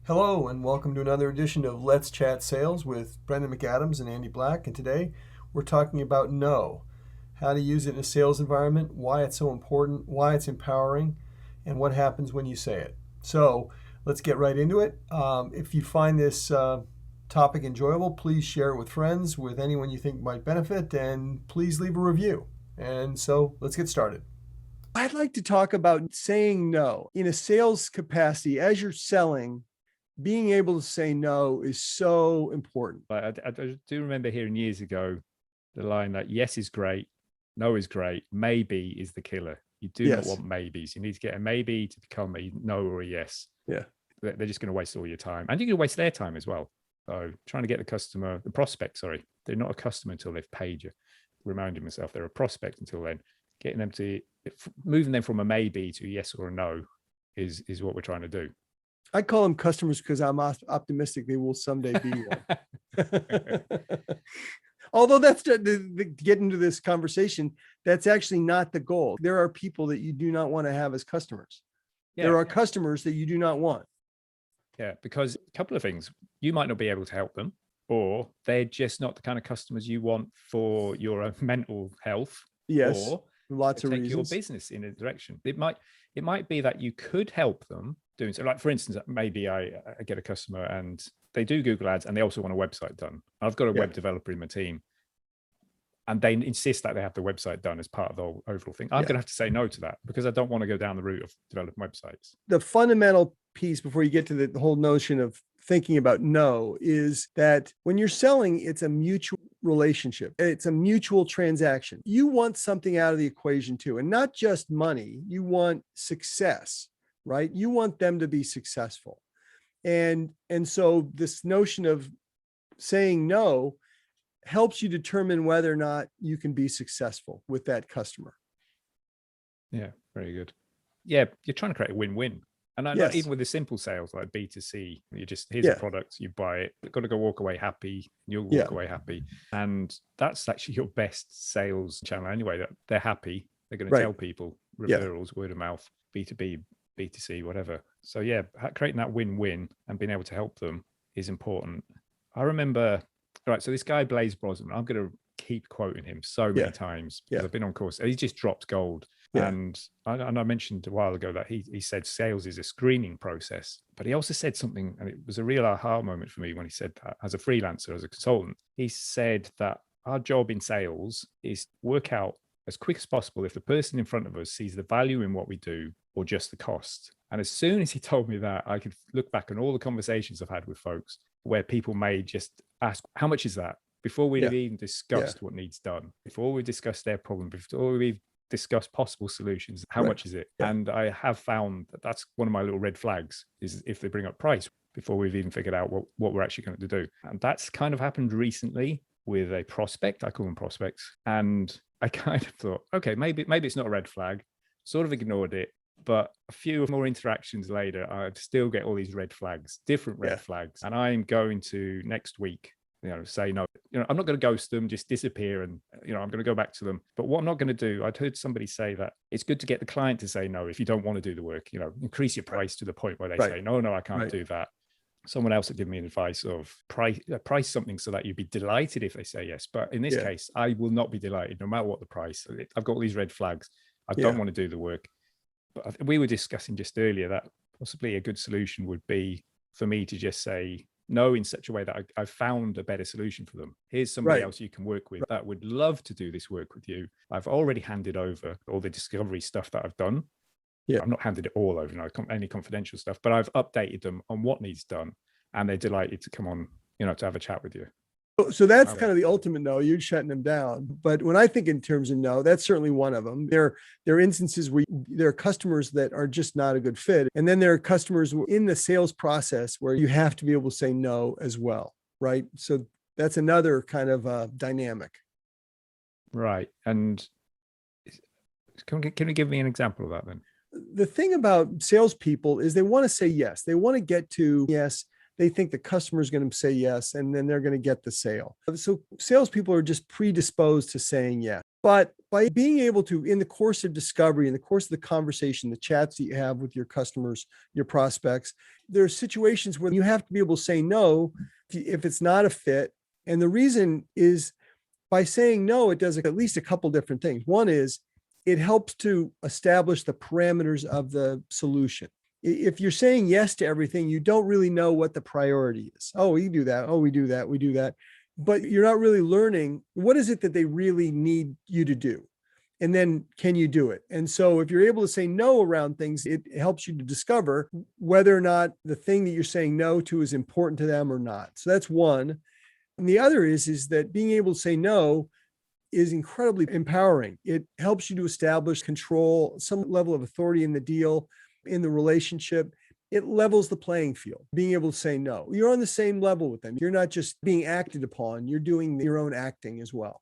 Hello, and welcome to another edition of Let's Chat Sales with Brendan McAdams and Andy Black. And today we're talking about no, how to use it in a sales environment, why it's so important, why it's empowering, and what happens when you say it. So let's get right into it. If you find this topic enjoyable, please share it with friends, with anyone you think might benefit, and please leave a review. And so let's get started. I'd like to talk about saying no in a sales capacity as you're selling. Being able to say no is so important. I do remember hearing years ago the line that yes is great, no is great, maybe is the killer. You do not want maybes. You need to get a maybe to become a no or a yes. Yeah. They're just going to waste all your time. And you're going to waste their time as well. So trying to get the prospect, they're not a customer until they've paid you. Reminding myself they're a prospect until then. Getting them moving them from a maybe to a yes or a no is what we're trying to do. I call them customers because I'm optimistic they will someday be one. Although that's to get into this conversation, that's actually not the goal. There are people that you do not want to have as customers. Yeah, there are customers that you do not want. Yeah, because a couple of things. You might not be able to help them, or they're just not the kind of customers you want for your mental health. Yes, or lots of take reasons. your business in a direction. It might be that you could help them doing so. Like for instance, maybe I get a customer and they do Google ads and they also want a website done. I've got a web developer in my team and they insist that they have the website done as part of the overall thing. I'm going to have to say no to that because I don't want to go down the route of developing websites. The fundamental piece before you get to the whole notion of thinking about no is that when you're selling, it's a mutual relationship. It's a mutual transaction. You want something out of the equation too, and not just money. You want success, right? You want them to be successful. And so this notion of saying no helps you determine whether or not you can be successful with that customer. Yeah, very good. Yeah, you're trying to create a win-win. And not even with the simple sales like B2C, you just, here's a product, you buy it, you've got to go walk away happy, you'll walk away happy. And that's actually your best sales channel anyway, that they're happy, they're going to tell people, referrals, word of mouth, B2B, B2C, whatever. So yeah, creating that win-win and being able to help them is important. I remember, all right, so this guy, Blaze Brosnan, I'm going to keep quoting him so many times because I've been on course. He just dropped gold. And I mentioned a while ago that he said sales is a screening process, but he also said something, and it was a real aha moment for me when he said that as a freelancer, as a consultant. He said that our job in sales is work out as quick as possible if the person in front of us sees the value in what we do or just the cost. And as soon as he told me that, I could look back on all the conversations I've had with folks where people may just ask, how much is that? Before we've even discussed what needs done, before we discuss their problem, before we've discussed possible solutions, how much is it? And I have found that that's one of my little red flags is if they bring up price before we've even figured out what we're actually going to do. And that's kind of happened recently with a prospect. I call them prospects. And I kind of thought, okay, maybe it's not a red flag, sort of ignored it. But a few more interactions later, I still get all these red flags, different red flags. And I'm going to next week, say no. I'm not going to ghost them, just disappear, and I'm going to go back to them. But what I'm not going to do, I'd heard somebody say that it's good to get the client to say no if you don't want to do the work. Increase your price to the point where they say no, I can't do that. Someone else had given me advice of price something so that you'd be delighted if they say yes. But in this case, I will not be delighted no matter what the price. I've got all these red flags. I don't want to do the work. But we were discussing just earlier that possibly a good solution would be for me to just say no in such a way that I've found a better solution for them. Here's somebody else you can work with that would love to do this work with you. I've already handed over all the discovery stuff that I've done. I've not handed it all over, any confidential stuff, but I've updated them on what needs done. And they're delighted to come on, to have a chat with you. So that's kind of the ultimate no, you're shutting them down. But when I think in terms of no, that's certainly one of them. There are instances where there are customers that are just not a good fit. And then there are customers in the sales process where you have to be able to say no as well, right? So that's another kind of dynamic. Right. And can you give me an example of that then? The thing about salespeople is they want to say yes. They want to get to yes. They think the customer is going to say yes, and then they're going to get the sale. So salespeople are just predisposed to saying yes. But by being able to, in the course of discovery, in the course of the conversation, the chats that you have with your customers, your prospects, there are situations where you have to be able to say no if it's not a fit. And the reason is, by saying no, it does at least a couple different things. One is it helps to establish the parameters of the solution. If you're saying yes to everything, you don't really know what the priority is. Oh, we do that. Oh, we do that. We do that. But you're not really learning what is it that they really need you to do. And then can you do it? And so if you're able to say no around things, it helps you to discover whether or not the thing that you're saying no to is important to them or not. So that's one. And the other is that being able to say no is incredibly empowering. It helps you to establish control, some level of authority in the deal, in the relationship. It levels the playing field, being able to say no. You're on the same level with them. You're not just being acted upon, you're doing your own acting as well.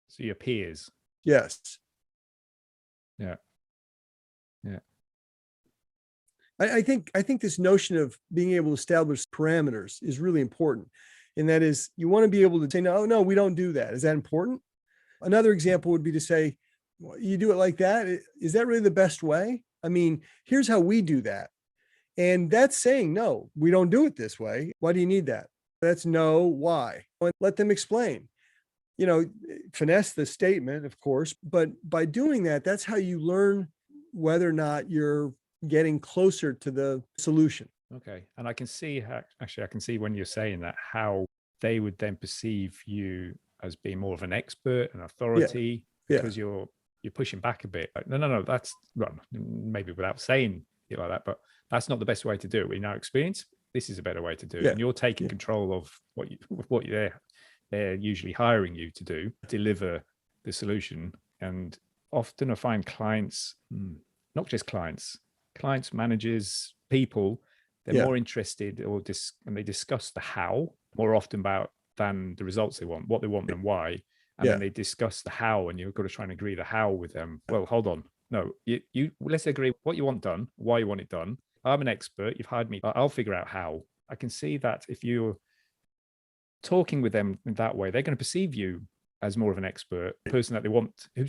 So your peers. Yes. Yeah. Yeah. I think this notion of being able to establish parameters is really important. And that is, you want to be able to say, no, we don't do that. Is that important? Another example would be to say, well, you do it like that. Is that really the best way? I mean, here's how we do that. And that's saying, no, we don't do it this way. Why do you need that? That's no, why? And let them explain. Finesse the statement, of course, but by doing that, that's how you learn whether or not you're getting closer to the solution. Okay. And I can see when you're saying that, how they would then perceive you as being more of an expert, an authority, because you're pushing back a bit. Like, no, that's well, maybe without saying it like that, but that's not the best way to do it. In our experience, this is a better way to do it. And you're taking control of what they're usually hiring you to do, deliver the solution. And often I find clients, not just clients, managers, people, they're more interested and they discuss the how more often than the results they want, what they want and why. And then they discuss the how, and you've got to try and agree the how with them. Well, hold on. No, you let's agree what you want done, why you want it done. I'm an expert. You've hired me. I'll figure out how. I can see that if you're talking with them in that way, they're going to perceive you as more of an expert, person that they want, they're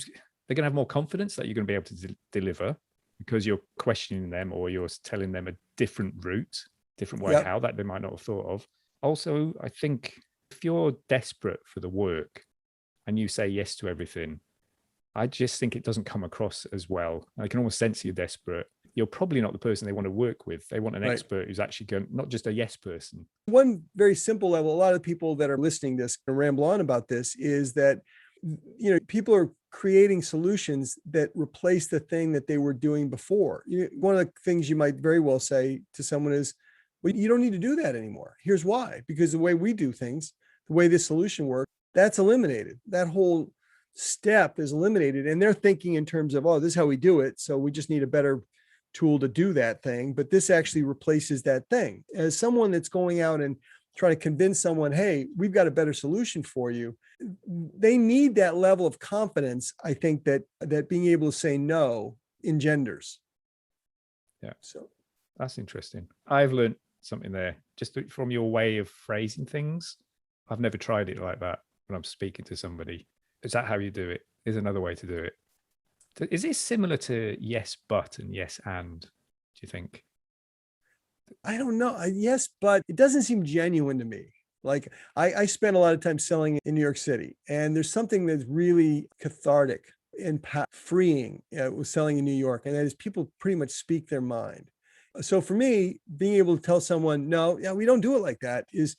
going to have more confidence that you're going to be able to deliver, because you're questioning them or you're telling them a different route, different way how that they might not have thought of. Also, I think if you're desperate for the work and you say yes to everything, I just think it doesn't come across as well. I can almost sense you're desperate. You're probably not the person they want to work with. They want an expert who's actually going, not just a yes person. One very simple level, a lot of people that are listening to this and ramble on about this, is that, people are creating solutions that replace the thing that they were doing before. One of the things you might very well say to someone is, well, you don't need to do that anymore. Here's why. Because the way we do things, the way this solution works, that's eliminated. That whole step is eliminated. And they're thinking in terms of, oh, this is how we do it. So we just need a better tool to do that thing. But this actually replaces that thing. As someone that's going out and trying to convince someone, hey, we've got a better solution for you, they need that level of confidence, I think, that being able to say no engenders. Yeah. So that's interesting. I've learned something there just from your way of phrasing things. I've never tried it like that when I'm speaking to somebody. Is that how you do it? Is another way to do it? Is this similar to yes, but and yes, and, do you think? I don't know. Yes, but it doesn't seem genuine to me. Like I spent a lot of time selling in New York City, and there's something that's really cathartic and freeing with selling in New York. And that is, people pretty much speak their mind. So for me, being able to tell someone, no, we don't do it like that is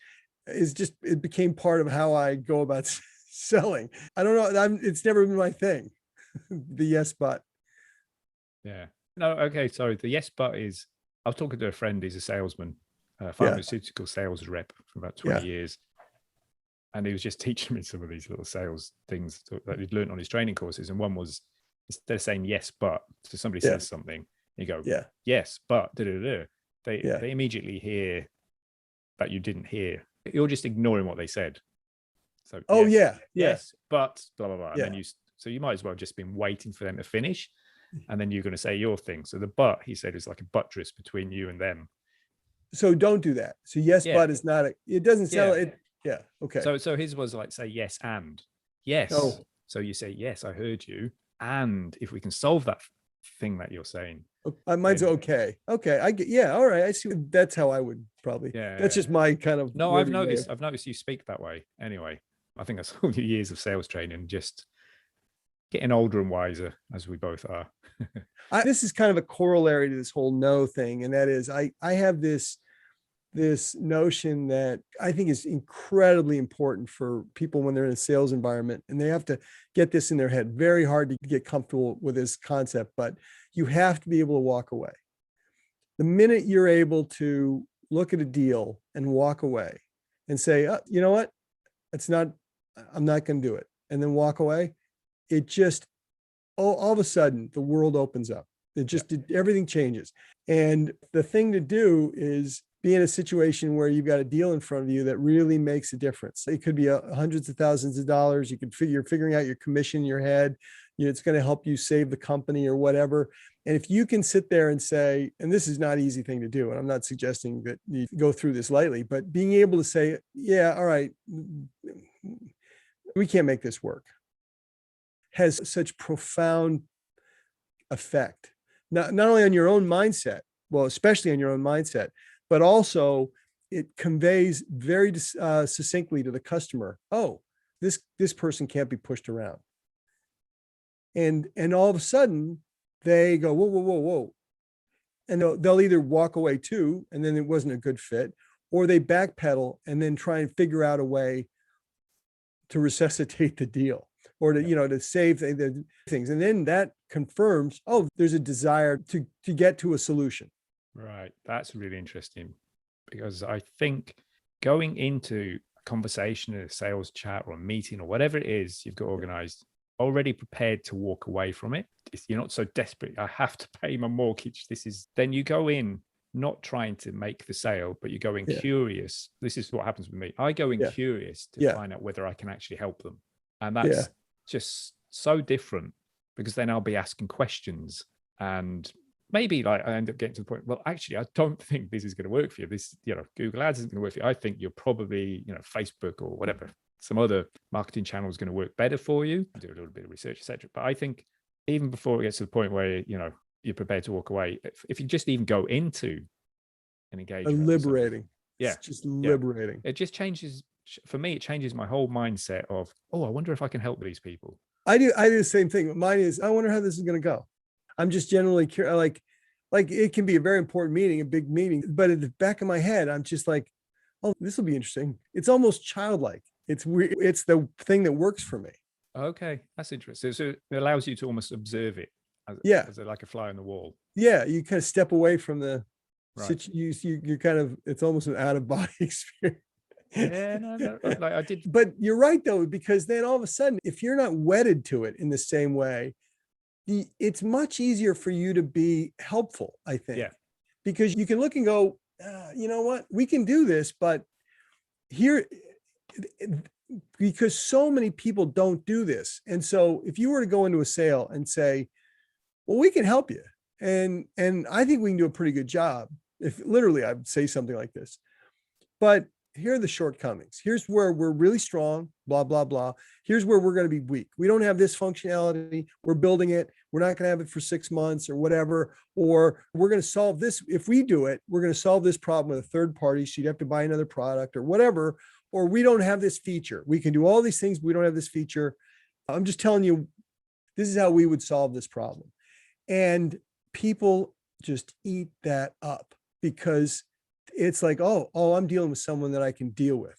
just, it became part of how I go about selling. I don't know. It's never been my thing. The yes, but. Yeah. No, okay. Sorry. The yes, but is, I was talking to a friend, he's a salesman, pharmaceutical sales rep for about 20 years. And he was just teaching me some of these little sales things that he'd learned on his training courses. And one was, instead of saying yes, but, so somebody says something, you go, yes, but, they immediately hear that you didn't hear. You're just ignoring what they said. So, yes, but, blah, blah, blah. And then so you might as well just been waiting for them to finish. And then you're going to say your thing. So the but, he said, is like a buttress between you and them. So don't do that. So yes, but is not, it doesn't sound like it. Yeah. Okay. So his was like, say yes and yes. Oh. So you say, yes, I heard you. And if we can solve that thing that you're saying, mine's okay. I get, yeah. All right. I see. That's how I would probably, that's just my kind of. No, I've noticed you speak that way anyway. I think that's all your years of sales training, just getting older and wiser, as we both are. This is kind of a corollary to this whole no thing. And that is, I have this notion that I think is incredibly important for people when they're in a sales environment, and they have to get this in their head. Very hard to get comfortable with this concept, but you have to be able to walk away. The minute you're able to look at a deal and walk away and say, you know what, I'm not going to do it, and then walk away, it just, all of a sudden the world opens up. It just, everything changes. And the thing to do is be in a situation where you've got a deal in front of you that really makes a difference. It could be hundreds of thousands of dollars. You could figuring out your commission in your head. It's going to help you save the company or whatever. And if you can sit there and say, and this is not an easy thing to do, and I'm not suggesting that you go through this lightly, but being able to say, yeah, all right, we can't make this work, has such profound effect, not only on your own mindset, well, especially on your own mindset, but also it conveys very succinctly to the customer, oh, this person can't be pushed around. And all of a sudden they go, whoa. And they'll either walk away too, and then it wasn't a good fit, or they backpedal and then try and figure out a way to resuscitate the deal, or to, to save the things. And then that confirms, oh, there's a desire to get to a solution. Right. That's really interesting, because I think going into a conversation, a sales chat or a meeting or whatever it is you've got organized, already prepared to walk away from it. You're not so desperate, I have to pay my mortgage. Then you go in not trying to make the sale, but you go in curious. This is what happens with me. I go in curious to find out whether I can actually help them. And that's just so different, because then I'll be asking questions, and maybe like I end up getting to the point, well, actually, I don't think this is going to work for you. This, Google Ads isn't going to work for you. I think you're probably, Facebook or whatever, some other marketing channel is going to work better for you. Do a little bit of research, etc. But I think even before it gets to the point where, you're prepared to walk away, if you just even go into an engagement. Liberating. Yeah. It's just liberating. It just changes, for me, it changes my whole mindset of, oh, I wonder if I can help these people. I do the same thing. Mine is, I wonder how this is going to go. I'm just generally curious. Like it can be a very important meeting, a big meeting, but at the back of my head, I'm just like, oh, this will be interesting. It's almost childlike. It's weird. It's the thing that works for me. Okay. That's interesting. So it allows you to almost observe it as like a fly on the wall. Yeah. You kind of step away from the, you're kind of, it's almost an out of body experience. Yeah, no, like I did. But you're right though, because then all of a sudden, if you're not wedded to it in the same way, it's much easier for you to be helpful, I think. Yeah. Because you can look and go, you know what, we can do this, but here, because so many people don't do this. And so if you were to go into a sale and say, well, we can help you, and I think we can do a pretty good job, if literally I'd say something like this, but here are the shortcomings. Here's where we're really strong, blah, blah, blah. Here's where we're going to be weak. We don't have this functionality. We're building it. We're not going to have it for 6 months or whatever, or we're going to solve this. If we do it, we're going to solve this problem with a third party. So you'd have to buy another product or whatever, or we don't have this feature. We can do all these things, but we don't have this feature. I'm just telling you, this is how we would solve this problem. And people just eat that up, because it's like, oh, I'm dealing with someone that I can deal with.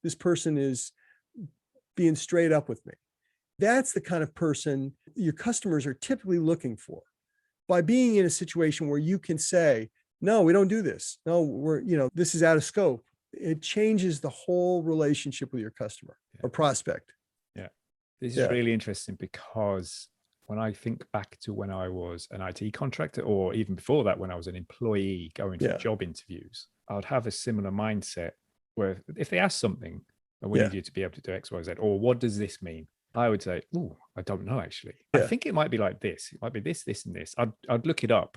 This person is being straight up with me. That's the kind of person your customers are typically looking for. By being in a situation where you can say, no, we don't do this. No, this is out of scope. It changes the whole relationship with your customer or prospect. Yeah. This is really interesting, because when I think back to when I was an IT contractor, or even before that, when I was an employee going for job interviews, I would have a similar mindset where if they ask something, and we need you to be able to do X, Y, Z, or what does this mean? I would say, oh, I don't know, actually. I think it might be like this. It might be this, this, and this. I'd look it up,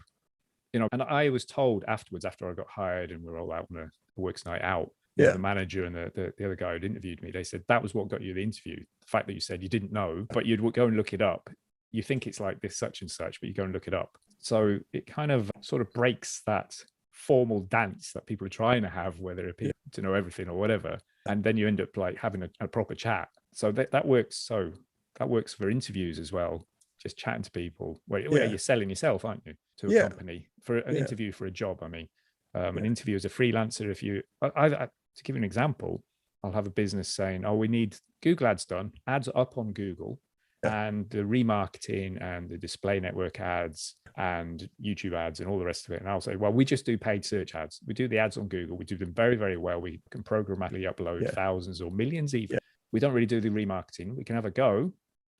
and I was told afterwards, after I got hired and we were all out on a works night out, the manager and the other guy who'd interviewed me, they said, that was what got you the interview. The fact that you said you didn't know, but you'd go and look it up. you think it's like this such and such, but you go and look it up. So it kind of sort of breaks that formal dance that people are trying to have, where they appear to know everything or whatever. And then you end up like having a proper chat. So that works. So that works for interviews as well. Just chatting to people where you're selling yourself, aren't you, to a company for an interview for a job. I mean, an interview as a freelancer. If you, to give you an example, I'll have a business saying, "Oh, we need Google ads done, ads up on Google, and the remarketing and the display network ads and YouTube ads and all the rest of it." And I'll say, "Well, we just do paid search ads. We do the ads on Google. We do them very, very well. We can programmatically upload thousands or millions even. We don't really do the remarketing. We can have a go,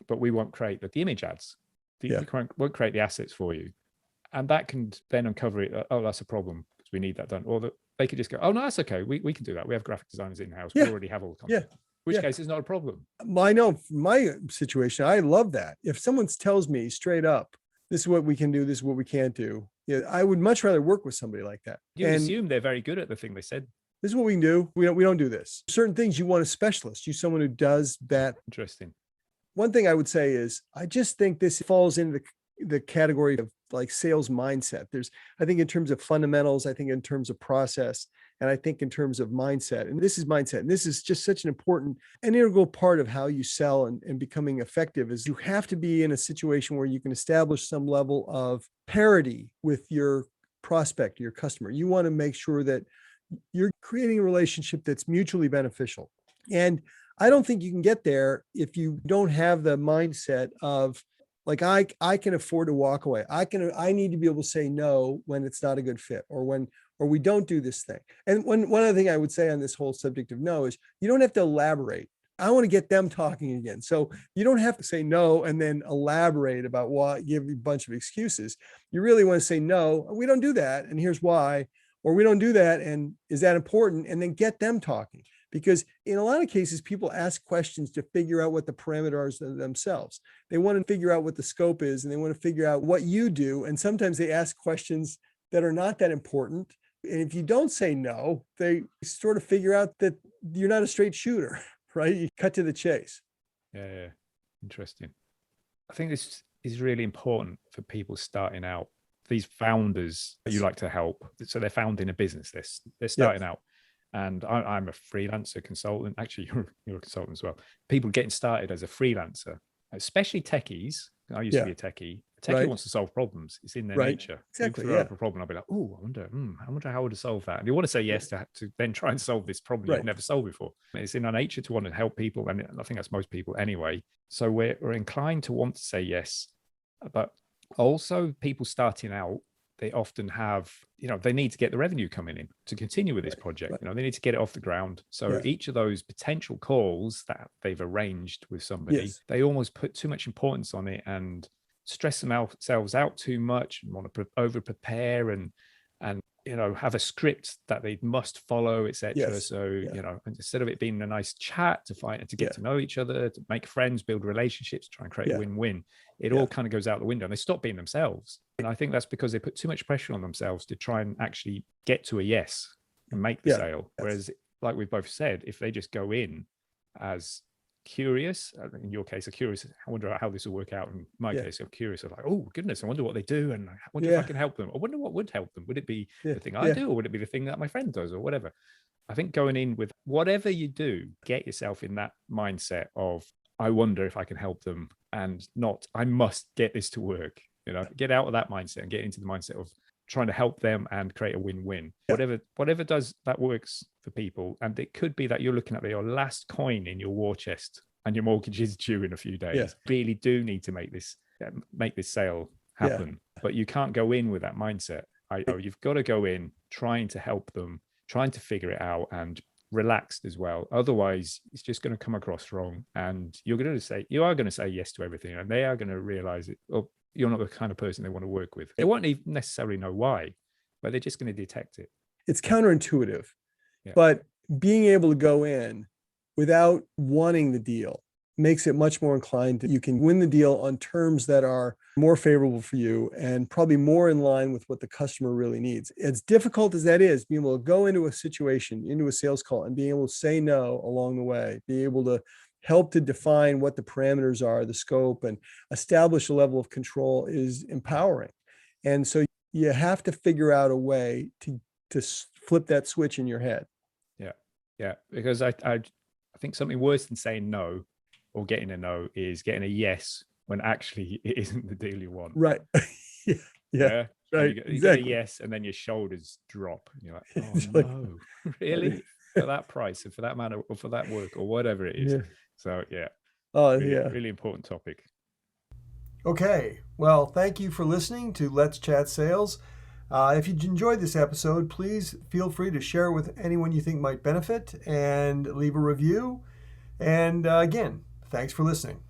but we won't create the image ads. We won't create the assets for you." And that can then uncover it. "Oh, that's a problem because we need that done." Or they could just go, "Oh, no, that's okay. We can do that. We have graphic designers in-house. We already have all the content." In which case it's not a problem. I know my situation, I love that. If someone tells me straight up, this is what we can do, this is what we can't do, I would much rather work with somebody like that. You assume they're very good at the thing they said. This is what we can do. We don't do this. Certain things you want a specialist, you someone who does that. Interesting. One thing I would say is, I just think this falls into the category of like sales mindset. I think in terms of fundamentals, I think in terms of process, and I think in terms of mindset, and this is mindset. And this is just such an important and integral part of how you sell and becoming effective, is you have to be in a situation where you can establish some level of parity with your prospect, your customer. You want to make sure that you're creating a relationship that's mutually beneficial. And I don't think you can get there if you don't have the mindset of, like, I can afford to walk away. I need to be able to say no when it's not a good fit, or we don't do this thing. And one other thing I would say on this whole subject of no is, you don't have to elaborate. I want to get them talking again. So you don't have to say no and then elaborate about why, give a bunch of excuses. You really want to say, "No, we don't do that, and here's why," or "We don't do that, and is that important?" And then get them talking. Because in a lot of cases, people ask questions to figure out what the parameters are themselves. They want to figure out what the scope is, and they want to figure out what you do. And sometimes they ask questions that are not that important. And if you don't say no, they sort of figure out that you're not a straight shooter, right? You cut to the chase. Yeah. Interesting. I think this is really important for people starting out. These founders that you like to help. So they're founding a business. They're starting out. And I'm a freelancer consultant. Actually, you're a consultant as well. People getting started as a freelancer, especially techies. I used to be a techie. A techie wants to solve problems. It's in their nature. Exactly. You throw up a problem, I'll be like, "Oh, I wonder how I would have solved that." And you want to say yes to then try and solve this problem you've never solved before. It's in our nature to want to help people. And I think that's most people anyway. So we're inclined to want to say yes. But also people starting out, they often have, they need to get the revenue coming in to continue with this project. They need to get it off the ground. So each of those potential calls that they've arranged with somebody, they almost put too much importance on it and stress themselves out too much, and want to over prepare and have a script that they must follow, etc. So instead of it being a nice chat to get to know each other, to make friends, build relationships, try and create a win-win, it all kind of goes out the window, and they stop being themselves. And I think that's because they put too much pressure on themselves to try and actually get to a yes and make the sale. Whereas, like we've both said, if they just go in as curious, in your case, curious, I wonder how this will work out. In my case, I'm curious, like, "Oh goodness, I wonder what they do, and I wonder if I can help them. I wonder what would help them. Would it be the thing I do, or would it be the thing that my friend does, or whatever?" I think going in with whatever you do, get yourself in that mindset of, "I wonder if I can help them," and not, "I must get this to work." Get out of that mindset and get into the mindset of trying to help them and create a win-win. Whatever does that works for people. And it could be that you're looking at your last coin in your war chest and your mortgage is due in a few days. Really do need to make this sale happen. But you can't go in with that mindset. You've got to go in trying to help them, trying to figure it out, and relaxed as well. Otherwise, it's just going to come across wrong, and you are going to say yes to everything, and they are going to realize it. Oh, you're not the kind of person they want to work with. They won't even necessarily know why, but they're just going to detect it. It's counterintuitive, but being able to go in without wanting the deal makes it much more inclined to, you can win the deal on terms that are more favorable for you and probably more in line with what the customer really needs. As difficult as that is, being able to go into a situation, into a sales call, and being able to say no along the way, be able to help to define what the parameters are, the scope, and establish a level of control is empowering. And so you have to figure out a way to flip that switch in your head. Yeah. Because I think something worse than saying no or getting a no is getting a yes when actually it isn't the deal you want. Right. Yeah. Right. You get a yes, and then your shoulders drop. And you're like, oh no, really? For that price, or for that manner, or for that work, or whatever it is. Yeah. So yeah. Oh really, yeah. Really important topic. Okay. Well, thank you for listening to Let's Chat Sales. If you enjoyed this episode, please feel free to share it with anyone you think might benefit and leave a review. And again, thanks for listening.